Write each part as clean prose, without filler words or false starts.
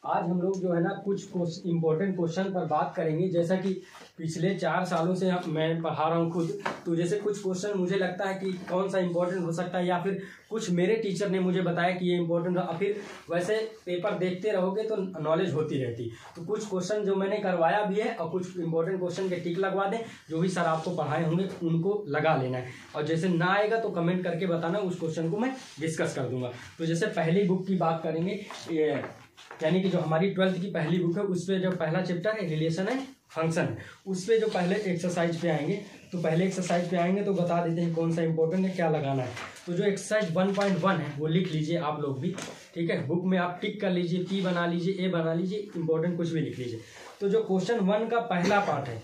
आज हम लोग जो है ना कुछ इम्पोर्टेंट क्वेश्चन पर बात करेंगे। जैसा कि पिछले 4 सालों से मैं पढ़ा रहा हूँ खुद, तो जैसे कुछ क्वेश्चन मुझे लगता है कि कौन सा इम्पोर्टेंट हो सकता है, या फिर कुछ मेरे टीचर ने मुझे बताया कि ये इम्पोर्टेंट है। फिर वैसे पेपर देखते रहोगे तो नॉलेज होती रहती। तो कुछ क्वेश्चन जो मैंने करवाया भी है और कुछ इंपॉर्टेंट क्वेश्चन के टिक लगवा दें, जो भी सर आपको पढ़ाए होंगे उनको लगा लेना है। और जैसे ना आएगा तो कमेंट करके बताना, उस क्वेश्चन को मैं डिस्कस कर दूंगा। तो जैसे पहली बुक की बात करेंगे, यानी कि जो हमारी 12th की पहली बुक है, उस पर जो पहला चैप्टर है रिलेशन है फंक्शन, उस पर जो पहले एक्सरसाइज पे आएंगे, तो पहले एक्सरसाइज पे आएंगे तो बता देते हैं कौन सा इंपॉर्टेंट है, क्या लगाना है। तो जो एक्सरसाइज 1.1 है वो लिख लीजिए आप लोग भी, ठीक है। बुक में आप टिक कर लीजिए, पी बना लीजिए, ए बना लीजिए, इंपॉर्टेंट कुछ भी लिख लीजिए। तो जो क्वेश्चन 1 का पहला पार्ट है,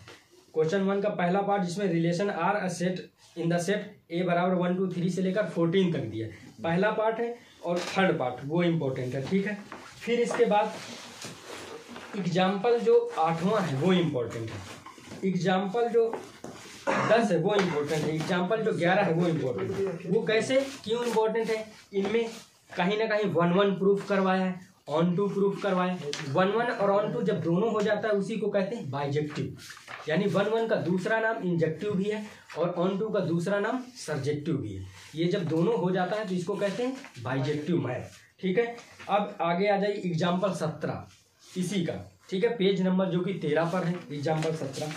क्वेश्चन 1 का पहला पार्ट, जिसमें relation R a set in the set A बराबर 1 2 3 से लेकर 14 तक दिया है, पहला पार्ट है। और थर्ड पार्ट वो इम्पोर्टेंट है, ठीक है। फिर इसके बाद एग्जाम्पल जो 8वां है वो इम्पोर्टेंट है, एग्जाम्पल जो 10 है वो इम्पोर्टेंट है, एग्जाम्पल जो 11 है वो इम्पोर्टेंट है। वो कैसे, क्यों इम्पोर्टेंट है? इनमें कहीं ना कहीं 1-1 प्रूफ करवाया है, ऑन टू प्रूफ करवाए। 1-1 और ऑन टू जब दोनों हो जाता है उसी को कहते हैं बाइजेक्टिव, यानी 1-1 का दूसरा नाम इंजेक्टिव भी है और ऑन टू का दूसरा नाम सर्जेक्टिव भी है। ये जब दोनों हो जाता है तो इसको कहते हैं बाइजेक्टिव मैथ, ठीक है। अब आगे आ जाइए एग्जाम्पल 17 इसी का, ठीक है, पेज नंबर जो कि 13 पर है एग्जाम्पल 17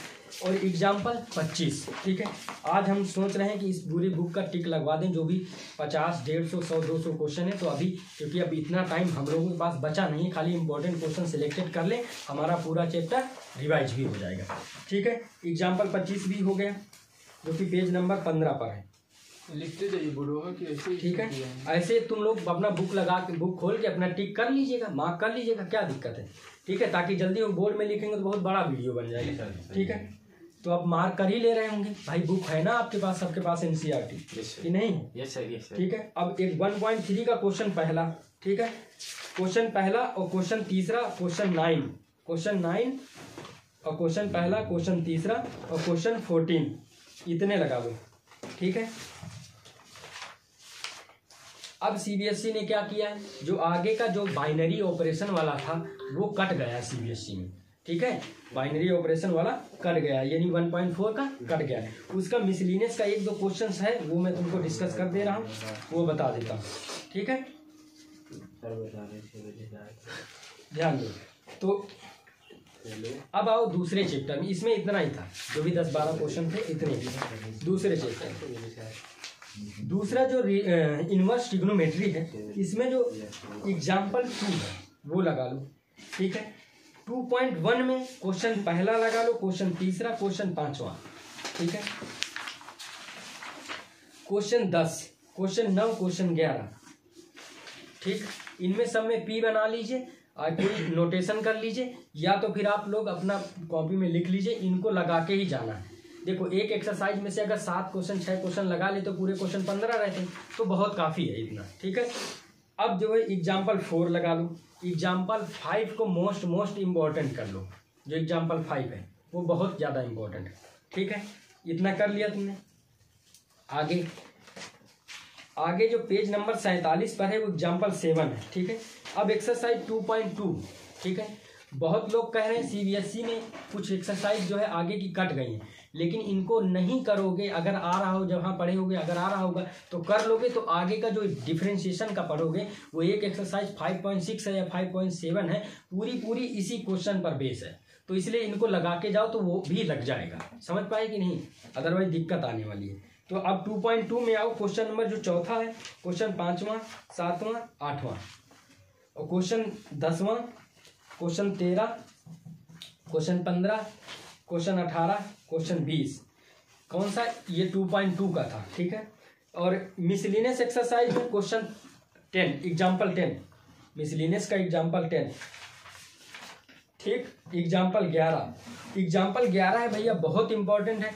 और एग्जाम्पल 25, ठीक है। आज हम सोच रहे हैं कि इस पूरी बुक का टिक लगवा दें, जो भी 50, 150, 100, 200 क्वेश्चन है। तो अभी क्योंकि अब इतना टाइम हम लोगों के पास बचा नहीं है, खाली इंपॉर्टेंट क्वेश्चन सिलेक्टेड कर लें, हमारा पूरा चैप्टर रिवाइज भी हो जाएगा, ठीक है। एग्जाम्पल 25 भी हो गया, जो कि पेज नंबर 15 पर है। लिखते जाइए बोलो कि ऐसे, ठीक है। ऐसे तुम लोग अपना बुक लगा के, बुक खोल के अपना टिक कर लीजिएगा, मार्क कर लीजिएगा, क्या दिक्कत है, ठीक है। ताकि जल्दी वो बोर्ड में लिखेंगे तो बहुत बड़ा वीडियो बन जाएगा, ठीक है। तो आप मार्क कर ही ले रहे होंगे भाई, बुक है ना आपके पास, सबके पास एनसीईआरटी कि नहीं? Yes sir. ठीक है। अब एक 1.3 का क्वेश्चन पहला, ठीक है, क्वेश्चन पहला और क्वेश्चन तीसरा, क्वेश्चन 9 और क्वेश्चन पहला, क्वेश्चन तीसरा और क्वेश्चन 14, इतने लगा दो, ठीक है। अब सीबीएसई ने क्या किया है, जो आगे का जो बाइनरी ऑपरेशन वाला था वो कट गया सीबीएसई में, ठीक है। बाइनरी ऑपरेशन वाला कट गया, यानी 1.4 का कट गया है। उसका मिसलिनियस का 1-2 क्वेश्चन है, वो मैं तुमको डिस्कस कर दे रहा हूँ, वो बता देता हूँ, ठीक है। ध्यान दो। तो अब आओ दूसरे चैप्टर में, इसमें इतना ही था, जो भी 10-12 क्वेश्चन थे इतने ही। दूसरे चैप्टर, दूसरा जो इनवर्स ट्रिग्नोमेट्री है, इसमें जो एग्जाम्पल 2 है वो लगा लो, ठीक है। 2.1 में क्वेश्चन पहला लगा लो, क्वेश्चन तीसरा, क्वेश्चन 5वां, ठीक है। क्वेश्चन 10, क्वेश्चन 9, क्वेश्चन 11, ठीक। इनमें सब में पी बना लीजिए और कोई नोटेशन कर लीजिए, या तो फिर आप लोग अपना कॉपी में लिख लीजिए, इनको लगा के ही जाना है। देखो एक एक्सरसाइज में से अगर 7 क्वेश्चन 6 क्वेश्चन लगा ले तो पूरे क्वेश्चन 15 रहते हैं, तो बहुत काफ़ी है इतना, ठीक है। अब जो है एग्जाम्पल 4 लगा लो, एग्जाम्पल 5 को मोस्ट इम्पोर्टेंट कर लो, जो एग्जाम्पल 5 है वो बहुत ज़्यादा इम्पोर्टेंट है, ठीक है। इतना कर लिया तुमने। आगे जो पेज नंबर 47 पर है वो एग्जाम्पल 7 है, ठीक है। अब एक्सरसाइज 2.2, ठीक है। बहुत लोग कह रहे हैं सीबीएसई में कुछ एक्सरसाइज जो है आगे की कट गई है, लेकिन इनको नहीं करोगे, अगर आ रहा हो, जहाँ पढ़े होगे, अगर आ रहा होगा तो कर लोगे, तो आगे का जो डिफरेंशिएशन का पढ़ोगे वो एक एक्सरसाइज 5.6 है या 5.7 है, पूरी इसी क्वेश्चन पर बेस है। तो इसलिए इनको लगा के जाओ तो वो भी लग जाएगा, समझ पाए कि नहीं, अदरवाइज दिक्कत आने वाली है। तो अब 2.2 में आओ, क्वेश्चन नंबर जो चौथा है, क्वेश्चन 5वां, 7वां, 8वां और क्वेश्चन 10वां, क्वेश्चन 13, क्वेश्चन 15, क्वेश्चन 18, क्वेश्चन 20, कौन सा, ये 2.2 का था, ठीक है। और मिसलिनियस एक्सरसाइज में क्वेश्चन 10, एग्जाम्पल 10, मिसलिनियस का एग्जाम्पल 10, ठीक। एग्जाम्पल 11 है भैया, बहुत इंपॉर्टेंट है।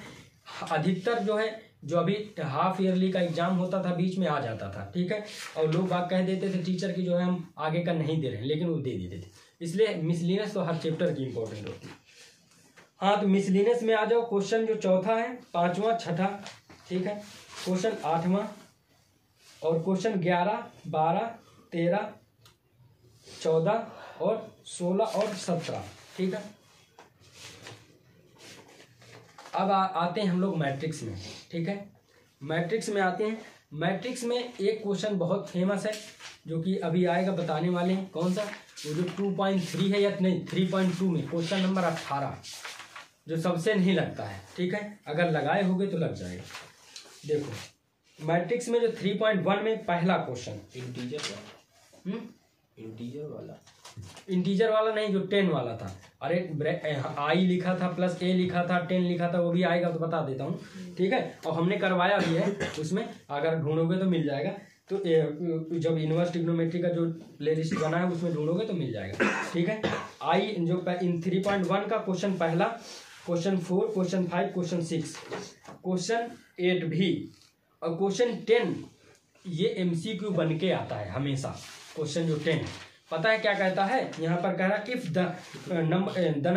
अधिकतर जो है, जो अभी हाफ ईयरली का एग्जाम होता था बीच में आ जाता था, ठीक है। और लोग बात कह देते थे टीचर की जो है हम आगे का नहीं दे रहे हैं, लेकिन वो दे देते थे। इसलिए मिसलिनियस तो हर चैप्टर की इंपॉर्टेंट होती है। हाँ, तो मिसलिनियस में आ जाओ, क्वेश्चन जो चौथा है, 5वां, 6ठा, ठीक है, क्वेश्चन 8वां और क्वेश्चन 11, 12, 13, 14 और 16 और 17। ठीक है, अब आते हैं हम लोग मैट्रिक्स में। ठीक है, मैट्रिक्स में आते हैं। मैट्रिक्स में एक क्वेश्चन बहुत फेमस है जो कि अभी आएगा, बताने वाले हैं। कौन सा? वो जो 2.3 है या नहीं 3.2 में क्वेश्चन नंबर 18, जो सबसे नहीं लगता है। ठीक है, अगर लगाए होगे तो लग जाएगा। देखो मैट्रिक्स में जो 3.1 में पहला क्वेश्चन, इंटीजर वाला नहीं, जो 10 वाला था। अरे आई लिखा था प्लस ए लिखा था, 10 लिखा था, वो भी आएगा तो बता देता हूँ। ठीक है, और हमने करवाया भी है उसमें, अगर ढूंढोगे तो मिल जाएगा। तो जब इनवर्स ट्रिग्नोमेट्री का जो प्लेलिस्ट बना है उसमें ढूंढोगे तो मिल जाएगा। ठीक है, आई जो इन 3.1 का क्वेश्चन पहला, क्वेश्चन 4, क्वेश्चन 5, क्वेश्चन 6, क्वेश्चन 8 भी और क्वेश्चन 10, ये MCQ बन के आता है हमेशा। क्वेश्चन जो 10 पता है क्या कहता है? यहाँ पर कह रहा है if the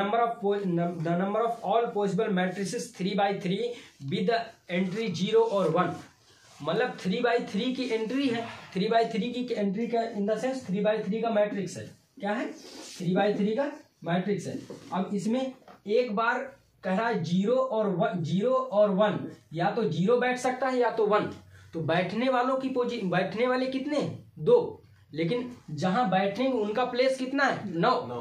number of all possible matrices 3/3 with the entry 0 और 1, मतलब 3/3 की एंट्री है। 3/3 की एंट्री का इन द सेंस 3/3 का मैट्रिक्स है। क्या है? 3/3 का मैट्रिक्स है। अब इसमें एक बार कह रहा है 0 और 1, या तो 0 बैठ सकता है या तो 1। तो बैठने वालों की बैठने वाले कितने? 2, लेकिन जहां बैठेंगे उनका प्लेस कितना है? 9।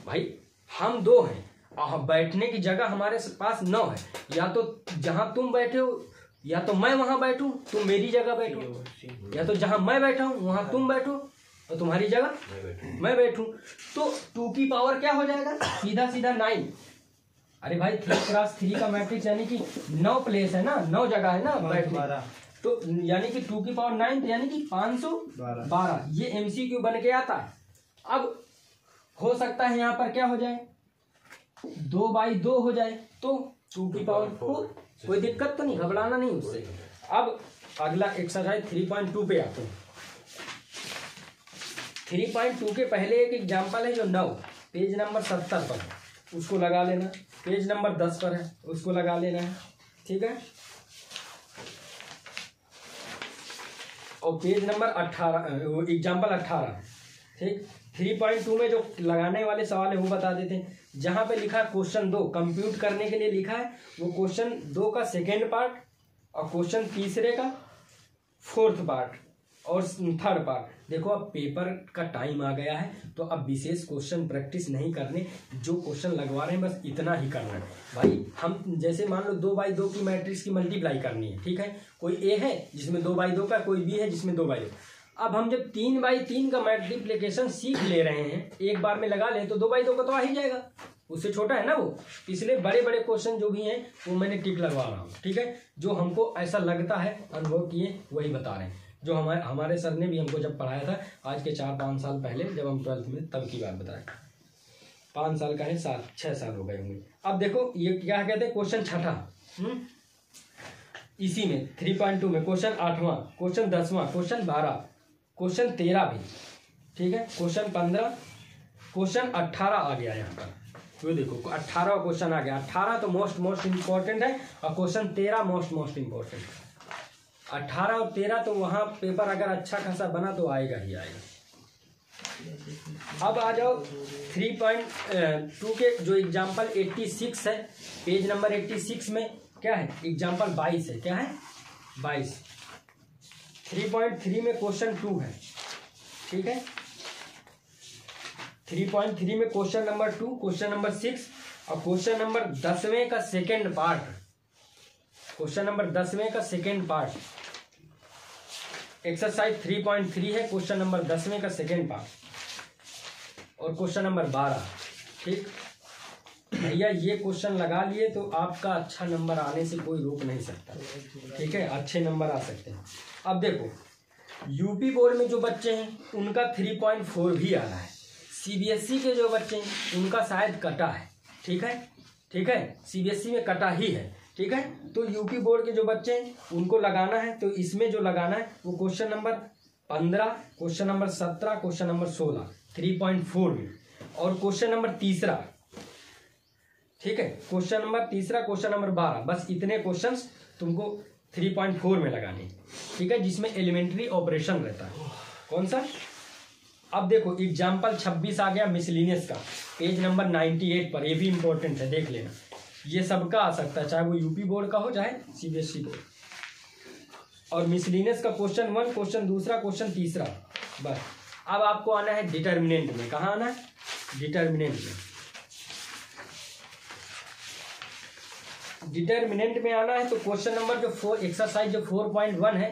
भाई हम 2 हैं और बैठने की जगह हमारे पास 9 है। या तो जहां तुम बैठे हो, या तो मैं वहां बैठूं, तुम मेरी जगह बैठो, या तो जहां मैं बैठा हूं वहां तुम बैठो और तुम्हारी जगह मैं बैठूं। तो 2 की पावर क्या हो जाएगा? सीधा सीधा 9। अरे भाई 3x3 का मैट्रिक्स यानी कि 9 प्लेस है ना, 9 जगह है ना बैठने। तो यानी कि 2 की पावर 9, तो यानी कि 512। ये MCQ बन के आता है। अब हो सकता है यहाँ पर क्या हो जाए? 2/2 हो जाए, तो 2 की पावर 4। कोई दिक्कत तो नहीं, घबराना नहीं उससे। अब अगला एक्सरसाइज 3.2 पे आते हैं। 3.2 के पहले एक एग्जाम्पल है जो 9 पेज नंबर 70 पर है, उसको लगा लेना। पेज नंबर 10 पर है, उसको लगा लेना है। ठीक है, और पेज नंबर 18 एग्जाम्पल 18। ठीक, 3.2 में जो लगाने वाले सवाल है वो बता देते हैं। जहां पे लिखा है क्वेश्चन 2 कंप्यूट करने के लिए लिखा है, वो क्वेश्चन 2 का सेकेंड पार्ट और क्वेश्चन तीसरे का 4th पार्ट और 3rd पार्ट। देखो अब पेपर का टाइम आ गया है, तो अब विशेष क्वेश्चन प्रैक्टिस नहीं करने, जो क्वेश्चन लगवा रहे हैं बस इतना ही करना है। भाई हम जैसे मान लो 2/2 की मैट्रिक्स की मल्टीप्लाई करनी है। ठीक है, कोई ए है जिसमें 2/2 का, कोई बी है जिसमें 2/2। अब हम जब 3/3 का मल्टीप्लिकेशन सीख ले रहे हैं, एक बार में लगा ले, तो 2/2 का तो आ ही जाएगा, उससे छोटा है ना वो। इसलिए बड़े बड़े क्वेश्चन जो भी हैं वो मैंने टिक लगवा रहा हूँ। ठीक है, जो हमको ऐसा लगता है, अनुभव किए, वही बता रहे हैं। जो हमारे सर ने भी हमको जब पढ़ाया था आज के 4-5 साल पहले, जब हम 12th में, तब की बात बताया। 5 साल का है, 6 साल हो गए होंगे। अब देखो ये क्या कहते हैं, क्वेश्चन 6 इसी में 3.2 में क्वेश्चन 8वां, क्वेश्चन 10वां, क्वेश्चन 12, क्वेश्चन 13 भी। ठीक है, क्वेश्चन 15, क्वेश्चन 18 आ गया यहाँ पर। वो देखो 18वां क्वेश्चन आ गया। 18 तो मोस्ट इम्पोर्टेंट है और क्वेश्चन 13 मोस्ट इम्पोर्टेंट। 18 और 13 तो वहाँ पेपर अगर अच्छा खासा बना तो आएगा ही आएगा। अब आ जाओ 3.2 के जो एग्जाम्पल 86 है, पेज नंबर 86 में क्या है? एग्जाम्पल 22 है। क्या है? 22। 3.3 में क्वेश्चन 2 है। ठीक है, 3.3 में क्वेश्चन नंबर 2, क्वेश्चन नंबर 6 और क्वेश्चन नंबर 10वें का सेकेंड पार्ट। क्वेश्चन नंबर 10वें का सेकेंड पार्ट एक्सरसाइज 3.3 है, क्वेश्चन नंबर 10वें का सेकेंड पार्ट और क्वेश्चन नंबर 12। ठीक भैया, ये क्वेश्चन लगा लिए तो आपका अच्छा नंबर आने से कोई रोक नहीं सकता। ठीक है, अच्छे नंबर आ सकते हैं। अब देखो यूपी बोर्ड में जो बच्चे हैं उनका 3.4 भी आ रहा है। CBSE के जो बच्चे हैं उनका शायद कटा है। ठीक है, ठीक है, CBSE में कटा ही है। ठीक है, तो यूपी बोर्ड के जो बच्चे हैं उनको लगाना है, तो इसमें जो लगाना है वो question number 15, question number 17, question number 16 3.4 में, और क्वेश्चन नंबर 3। ठीक है, क्वेश्चन नंबर 3, क्वेश्चन नंबर 12। बस इतने क्वेश्चंस तुमको 3.4 में लगाने। ठीक है, जिसमें एलिमेंट्री ऑपरेशन रहता है। कौन सा? अब देखो एग्जाम्पल 26 आ गया मिसलिनियस का, पेज नंबर 98 पर। ये भी इंपॉर्टेंट है, देख लेना। ये सबका आ सकता है, चाहे वो यूपी बोर्ड का हो चाहे सीबीएसई बोर्ड। और मिसलिनियस का क्वेश्चन 1, क्वेश्चन दूसरा, क्वेश्चन तीसरा, बस। अब आपको आना है डिटर्मिनेंट में। कहाँ आना है? डिटर्मिनेंट में। डिटर्मिनेंट में आना है तो क्वेश्चन नंबर जो एक्सरसाइज जो 4.1 है,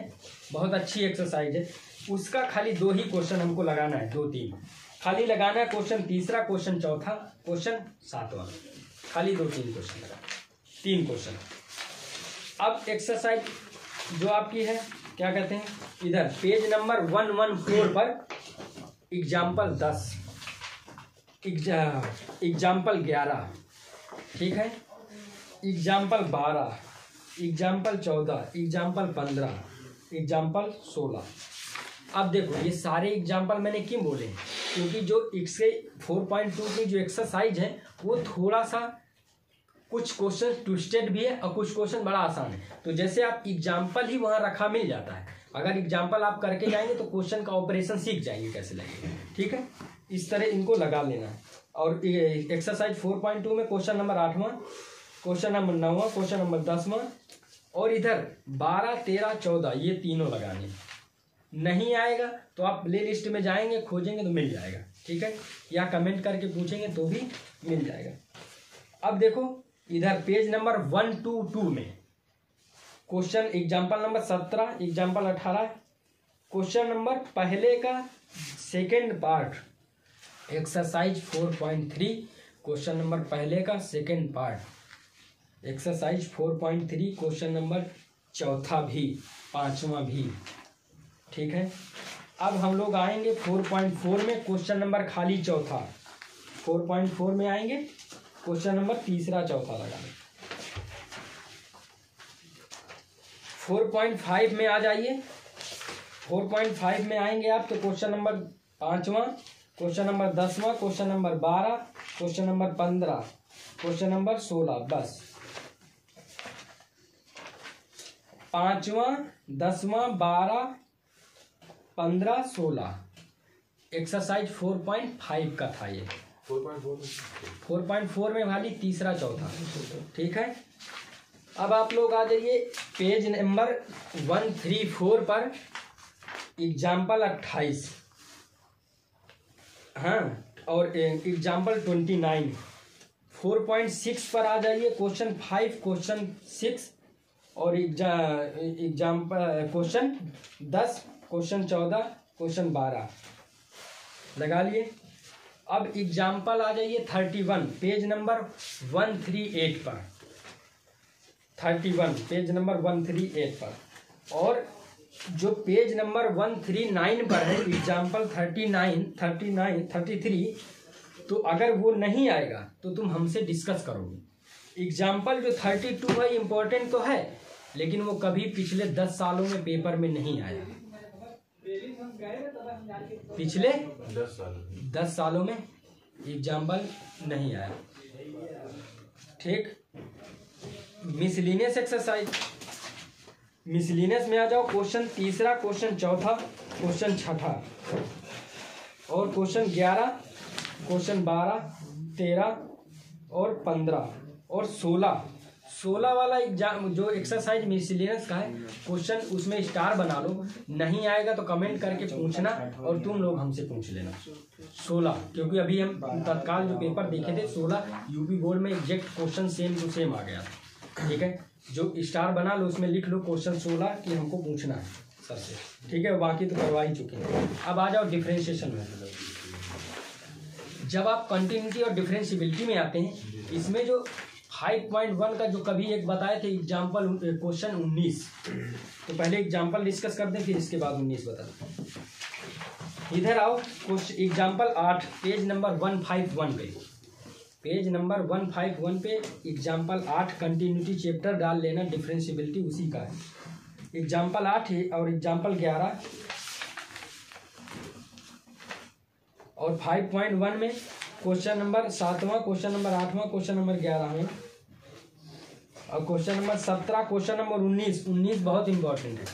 बहुत अच्छी एक्सरसाइज है, उसका खाली 2 ही क्वेश्चन हमको लगाना है, 2-3 खाली लगाना है। क्वेश्चन तीसरा, क्वेश्चन चौथा, क्वेश्चन 7वां, खाली 2-3 क्वेश्चन लगाना, 3 क्वेश्चन। अब एक्सरसाइज जो आपकी है, क्या कहते हैं, इधर पेज नंबर 114 पर एग्जाम्पल 10, एग्जाम्पल 11, ठीक है, एग्जाम्पल 12, एग्जाम्पल 14, एग्जाम्पल 15, एग्जाम्पल 16। अब देखो ये सारे एग्जाम्पल मैंने क्यों बोले, क्योंकि जो इसके 4.2 की जो एक्सरसाइज है वो थोड़ा सा कुछ क्वेश्चन ट्विस्टेड भी है और कुछ क्वेश्चन बड़ा आसान है। तो जैसे आप एग्जाम्पल ही वहाँ रखा मिल जाता है, अगर एग्जाम्पल आप करके जाएंगे तो क्वेश्चन का ऑपरेशन सीख जाएंगे कैसे लगेगा, ठीक है। इस तरह इनको लगा लेना है। और एक्सरसाइज 4.2 में क्वेश्चन नंबर 8वां, क्वेश्चन नंबर 9वां, क्वेश्चन नंबर 10वां, और इधर 12, 13, 14 ये तीनों लगाने। नहीं आएगा तो आप प्ले लिस्ट में जाएंगे, खोजेंगे तो मिल जाएगा, ठीक है, या कमेंट करके पूछेंगे तो भी मिल जाएगा। अब देखो इधर पेज नंबर 122 में question example number 17, example 18, question number पहले का second part, exercise 4.3, question number पहले का second part, exercise 4.3, question number चौथा भी, 5वां भी, ठीक है। अब हम लोग आएंगे 4.4 में, क्वेश्चन नंबर खाली चौथा, 4.4 में आएंगे, क्वेश्चन नंबर तीसरा, चौथा लगाएंगे। 4.5 में आ जाइए, 4.5 में आएंगे आप तो क्वेश्चन नंबर 5वां, क्वेश्चन नंबर 10वां, question number 12, question number 15, question number 16, बस। 5वां, 10वां, 12, 15, 16 एक्सरसाइज 4.5 का था ये। 4.4 में खाली तीसरा, चौथा, ठीक है। अब आप लोग आ जाइए पेज नंबर 134 पर, एग्जाम्पल 28, हाँ, और एग्जाम्पल 29। 4.6 पर आ जाइए, क्वेश्चन 5, क्वेश्चन 6, और एग्जाम्पल क्वेश्चन 10, क्वेश्चन 14, क्वेश्चन 12 लगा लिए। अब एग्जाम्पल आ जाइए 31, पेज नंबर 138 पर, 31 पेज नंबर 138 पर, और जो पेज नंबर 139 पर है एग्जाम्पल 33, तो अगर वो नहीं आएगा तो तुम हमसे डिस्कस करोगे। एग्जाम्पल जो 32 है इम्पोर्टेंट तो है, लेकिन वो कभी पिछले 10 सालों में पेपर में नहीं आया, पिछले 10 सालों में एग्जाम्पल नहीं आया, ठीक। मिसलिनियस एक्सरसाइज, मिसलिनियस में आ जाओ, क्वेश्चन तीसरा, क्वेश्चन चौथा, क्वेश्चन छठा, और क्वेश्चन 11, क्वेश्चन 12, 13 और 15 और 16 वाला एग्जाम जो एक्सरसाइज मिसलिनियस का है क्वेश्चन, उसमें स्टार बना लो। नहीं आएगा तो कमेंट करके पूछना और तुम लोग हमसे पूछ लेना। 16, क्योंकि अभी हम तत्काल जो पेपर देखे थे 16 यूपी बोर्ड में exact question same to same आ गया, ठीक है। जो स्टार बना लो उसमें लिख लो क्वेश्चन 16 कि हमको पूछना है सर से, ठीक है। बाकी तो करवा ही चुके हैं। अब आ जाओ डिफरेंशिएशन में। जब आप कंटिन्यूटी और डिफरेंशिएबिलिटी में आते हैं, इसमें जो 5.1 का जो कभी एक बताए थे एग्जाम्पल क्वेश्चन 19, तो पहले एग्जाम्पल डिस्कस कर दें फिर इसके बाद 19 बता दें। इधर आओ, क्वेश्चन एग्जाम्पल 8 पेज नंबर 151 पे, पेज नंबर 151 पे एग्जाम्पल 8 कंटिन्यूटी चैप्टर डाल लेना, डिफरेंशिएबिलिटी उसी का है। एग्जाम्पल 8 है और एग्जाम्पल 11 और 5.1 में क्वेश्चन नंबर 7वां, क्वेश्चन नंबर 8वां, क्वेश्चन नंबर 11वां और क्वेश्चन नंबर 17, क्वेश्चन नंबर 19 बहुत इंपॉर्टेंट है।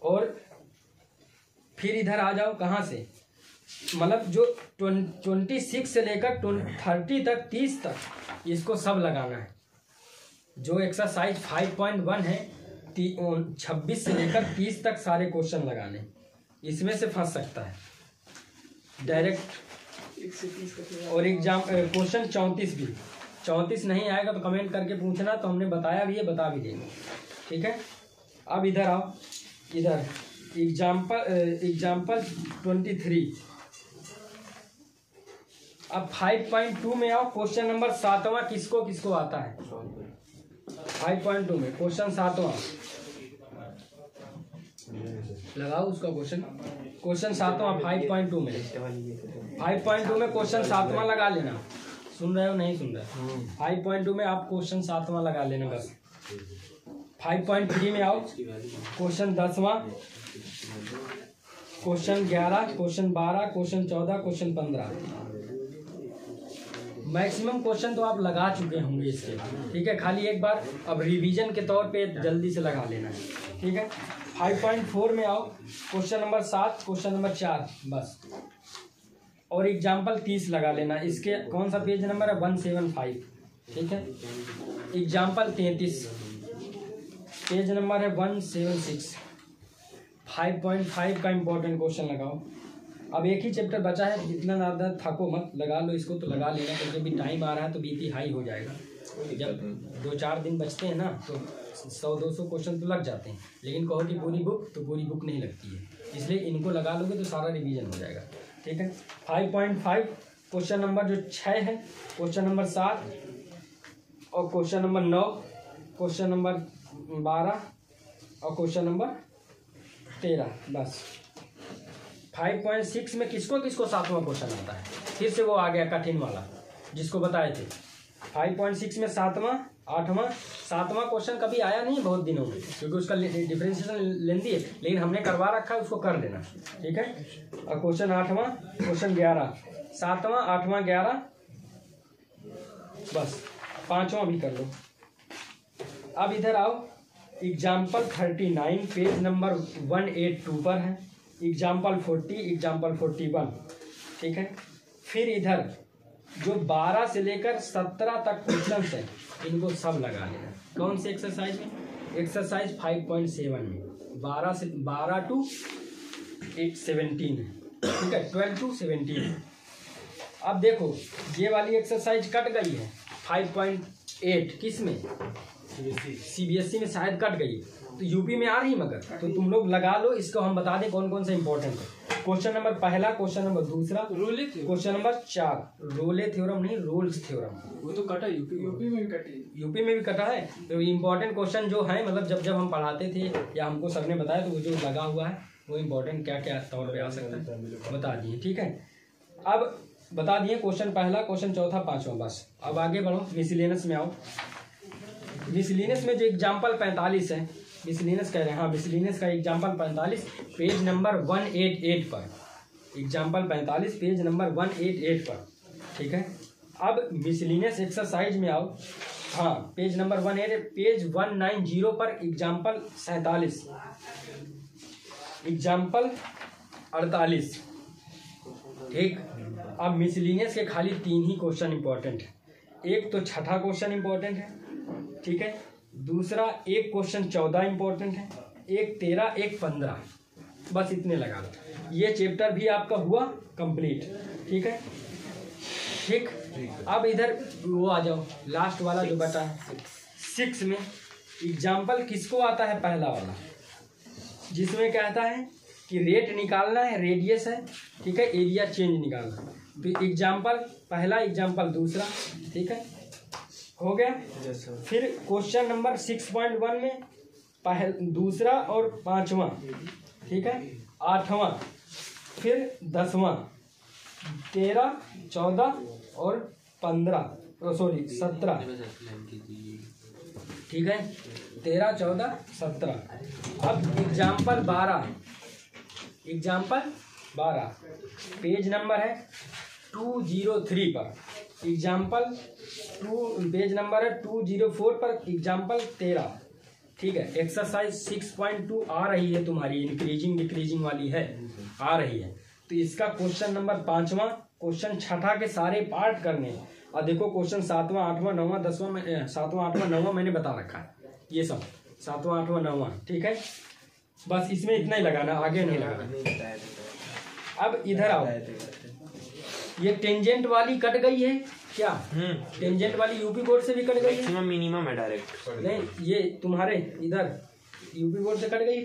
और फिर इधर आ जाओ, कहाँ से, मतलब जो 26 से लेकर 30 तक 30 तक इसको सब लगाना है। जो एक्सरसाइज 5.1 है 26 से लेकर 30 तक सारे क्वेश्चन लगाने, इसमें से फंस सकता है डायरेक्ट। 1 से 30 का और एग्जाम क्वेश्चन 34 भी, 34 नहीं आएगा तो कमेंट करके पूछना, तो हमने बताया भी है, बता भी देंगे, ठीक है। अब इधर आओ, इधर एग्जाम्पल 23। अब 5.2 में आओ, क्वेश्चन नंबर 7वां किसको किसको आता है। 5.2 में क्वेश्चन 7वां लगाओ उसका क्वेश्चन 7वां 5.2 में। 5.2 में क्वेश्चन 7वां लगा लेना। सुन रहे हो नहीं सुन रहे? 5.2 में आप क्वेश्चन 7वां लगा लेना बस। 5.3 में आओ, क्वेश्चन 10वां, question 11, question 12, question 14, question 15। Maximum question तो आप लगा चुके होंगे इसके, ठीक है। खाली एक बार अब रिवीजन के तौर पे जल्दी से लगा लेना है, ठीक है। 5.4 में आओ, क्वेश्चन नंबर 7, क्वेश्चन नंबर 4 बस। और एग्जाम्पल 30 लगा लेना। इसके कौन सा पेज नंबर है? 175, ठीक है। एग्जाम्पल 33 पेज नंबर है 176। 5.5 का इम्पोर्टेंट क्वेश्चन लगाओ। अब एक ही चैप्टर बचा है, इतना ज़्यादा थको मत, लगा लो इसको तो लगा लेना, क्योंकि अभी टाइम आ रहा है तो बीपी हाई हो जाएगा। जब 2-4 दिन बचते हैं ना तो 100-200 क्वेश्चन तो लग जाते हैं, लेकिन कहो कि पूरी बुक, तो पूरी बुक नहीं लगती है, इसलिए इनको लगा लोगे तो सारा रिवीजन हो जाएगा, ठीक है। 5.5 क्वेश्चन नंबर जो 6 है, क्वेश्चन नंबर 7 और क्वेश्चन नंबर 9, क्वेश्चन नंबर 12 और क्वेश्चन नंबर 13 बस। 5.6 में किसको किसको 7वां क्वेश्चन आता है? फिर से वो आ गया कठिन वाला जिसको बताए थे। 5.6 में 7वां, 8वां, 7वां क्वेश्चन कभी आया नहीं बहुत दिनों में, क्योंकि उसका डिफरेंशिएशन लेंदी है, लेकिन हमने करवा रखा है, उसको कर लेना, ठीक है। और क्वेश्चन 8वां, क्वेश्चन 11, 7वां, 8वां, 11 बस। 5वां भी कर लो। अब इधर आओ, एग्जाम्पल 39 पेज नंबर 182 पर है। एग्जाम्पल 40, एग्जाम्पल 41, ठीक है। फिर इधर जो 12 से लेकर 17 तक क्वेश्चन है, इनको सब लगा लेना। कौन से एक्सरसाइज में? एक्सरसाइज 5.7 में 12 टू 17 है, ठीक है। 12 to 17। अब देखो ये वाली एक्सरसाइज कट गई है 5.8 किस में? सीबीएसई में शायद कट गई, तो यूपी में आ रही, मगर तो तुम लोग लगा लो। इसको हम बता दें कौन कौन सा इंपॉर्टेंट है। क्वेश्चन नंबर पहला, क्वेश्चन नंबर दूसरा, क्वेश्चन नंबर 4 रोले थ्योरम नहीं, रोल्स थ्योरम। वो तो कटा यूपी में भी कटी, यूपी में भी कटा है। तो इम्पोर्टेंट क्वेश्चन जो है, मतलब जब हम पढ़ाते थे या हमको सर ने बताया, तो वो जो लगा हुआ है वो इम्पोर्टेंट क्या क्या तौर पे आ सकता है बता दिए, ठीक है। अब बता दिए क्वेश्चन पहला, क्वेश्चन चौथा, 5वां बस। अब आगे बढ़ो, मिसलेनियस में आओ। मिसलेनियस में जो एग्जाम्पल 45 है, मिसलेनियस कह रहे हैं, हाँ मिसलेनियस का एग्जाम्पल 45 पेज नंबर 188 पर। एग्जाम्पल 45 पेज नंबर 188 पर, ठीक है। अब मिसलेनियस एक्सरसाइज में आओ, हाँ पेज नंबर 188, पेज 190 पर एग्जाम्पल 47, एग्जाम्पल 48, ठीक। अब मिसलेनियस के खाली 3 ही क्वेश्चन इंपॉर्टेंट है। एक तो छठा क्वेश्चन इंपॉर्टेंट है, ठीक है। दूसरा एक क्वेश्चन 14 इंपॉर्टेंट है, एक 13, एक 15, बस इतने लगा लो। ये चैप्टर भी आपका हुआ कंप्लीट, ठीक है, ठीक। अब इधर वो आ जाओ, लास्ट वाला जो बचा है 6 में एग्जाम्पल किसको आता है? पहला वाला, जिसमें कहता है कि रेट निकालना है, रेडियस है, ठीक है, एरिया चेंज निकालना है। तो एग्जाम्पल पहला, एग्जाम्पल दूसरा, ठीक है, हो गया। फिर क्वेश्चन नंबर 6.1 में दूसरा और 5वां, ठीक है, 8वां, फिर 10वां, 13, 14 और 15, सॉरी 17, ठीक है, 13, 14, 17। अब एग्जाम्पल 12 पेज नंबर है 203 पर। एग्जाम्पल पेज नंबर है 204 पर। एग्जाम्पल 13, ठीक है। एक्सरसाइज 6.2 आ रही है तुम्हारी, इंक्रीजिंग डिक्रीजिंग वाली है, आ रही है। तो इसका क्वेश्चन नंबर 5वां, क्वेश्चन छठा के सारे पार्ट करने। और देखो क्वेश्चन 7वां 8वां 9वां 10वां 7वां 8वां 9वां मैंने बता रखा है, ये सब 7वां 8वां 9वां, ठीक है। बस इसमें इतना ही लगाना, आगे नहीं लगाना। अब इधर आओ, ये टेंजेंट वाली कट गई है क्या? टेंजेंट वाली यूपी बोर्ड से भी कट गई है, मिनिमम है डायरेक्ट। नहीं ये तुम्हारे इधर यूपी बोर्ड से कट गई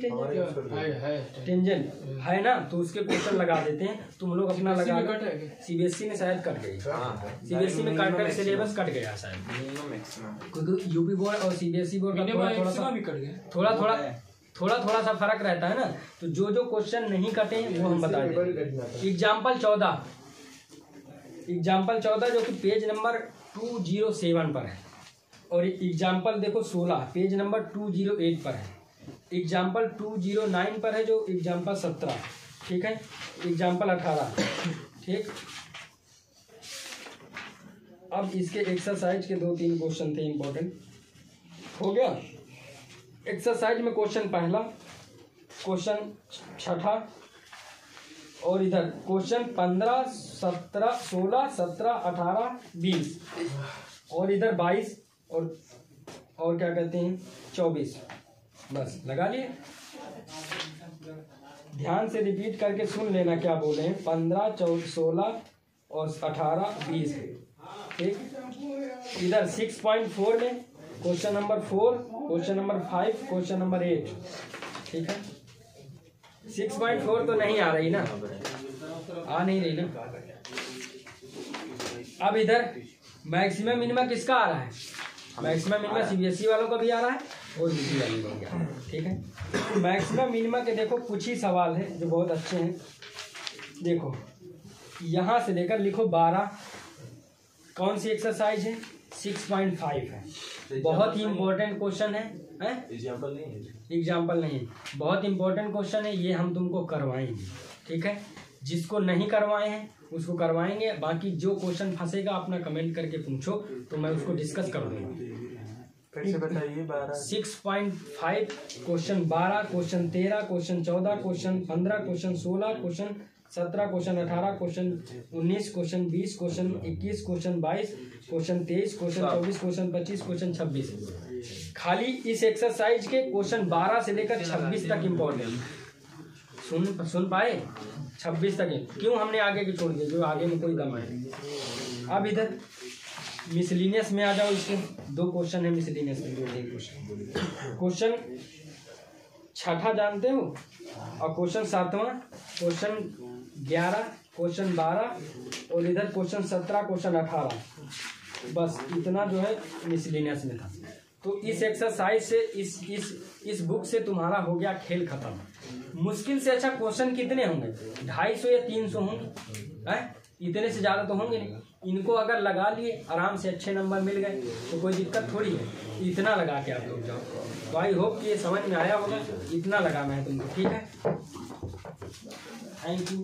टेंजेंट है ना, तो उसके क्वेश्चन लगा देते हैं, तुम लोग अपना लगा। सीबीएसई में शायद कट गई, सीबीएसई में कट सिलेबस कट गया शायद, यूपी बोर्ड और सीबीएसई बोर्ड का थोड़ा थोड़ा सा फर्क रहता है ना। तो जो जो क्वेश्चन नहीं कटे वो हम बता देंगे। एग्जाम्पल 14 जो कि पेज नंबर 207 पर है, और एग्जाम्पल देखो 16 पेज नंबर 208 पर है, एग्जाम्पल 209 पर है जो एग्जाम्पल 17, ठीक है, एग्जाम्पल 18, ठीक। अब इसके एक्सरसाइज के 2-3 क्वेश्चन थे इम्पोर्टेंट, हो गया। एक्सरसाइज में क्वेश्चन पहला, क्वेश्चन छठा, और इधर क्वेश्चन 15 17 16 17 18 20, और इधर 22 और क्या कहते हैं 24। बस लगा लिए, ध्यान से रिपीट करके सुन लेना क्या बोले हैं। 15 16 और 18 20, ठीक। इधर 6.4 में question number 4, question number 5, question number 8, ठीक है। 6.4 तो नहीं आ रही ना, आ नहीं रही ना। अब इधर मैक्सिमम मिनिमम किसका आ रहा है? मैक्सिमम मिनिमम सीबीएसई वालों का भी आ रहा है और यूपी वालों का भी आ रहा है, ठीक है। मैक्सिमम मिनिमम के देखो कुछ ही सवाल है जो बहुत अच्छे हैं। देखो यहाँ से लेकर लिखो 12, कौन सी एक्सरसाइज है? 6.5 है, बहुत ही इम्पोर्टेंट क्वेश्चन है। एग्जाम्पल नहीं, बहुत इम्पोर्टेंट क्वेश्चन है, ये हम तुमको करवाएंगे, ठीक है। जिसको नहीं करवाए हैं उसको करवाएंगे, बाकी जो क्वेश्चन फंसेगा अपना कमेंट करके पूछो तो मैं उसको डिस्कस कर दूंगा। फिर से बताइए। 6.5 question 12, question 13, question 14, question 15, question 16, question 17, question 18, question 19, question 20, question 21, question 22, question 23, question 24, question 25, question 26। खाली इस एक्सरसाइज के क्वेश्चन 12 से लेकर 26 तक इम्पोर्टेंट। सुन पाए? 26 तक है। क्यों हमने आगे की छोड़ दिया? जो आगे में कोई दम है। अब इधर मिसलिनियस में आ जाओ, इसके 2 क्वेश्चन है मिसलिनियस में, 2 क्वेश्चन। क्वेश्चन छठा जानते हो, और क्वेश्चन 7वां, क्वेश्चन 11, क्वेश्चन 12, और इधर क्वेश्चन 17, क्वेश्चन 18। बस इतना जो है मिसलिनियस में था। तो इस एक्सरसाइज से इस बुक से तुम्हारा हो गया खेल खत्म। मुश्किल से अच्छा क्वेश्चन कितने होंगे? 250 या 300 होंगे, हैं? इतने से ज़्यादा तो होंगे नहीं। इनको अगर लगा लिए आराम से अच्छे नंबर मिल गए तो कोई दिक्कत थोड़ी है। इतना लगा के आप लोग जाओ। तो आई होप कि ये समझ में आया होगा। इतना लगाना है तुमको, ठीक है। Thank you.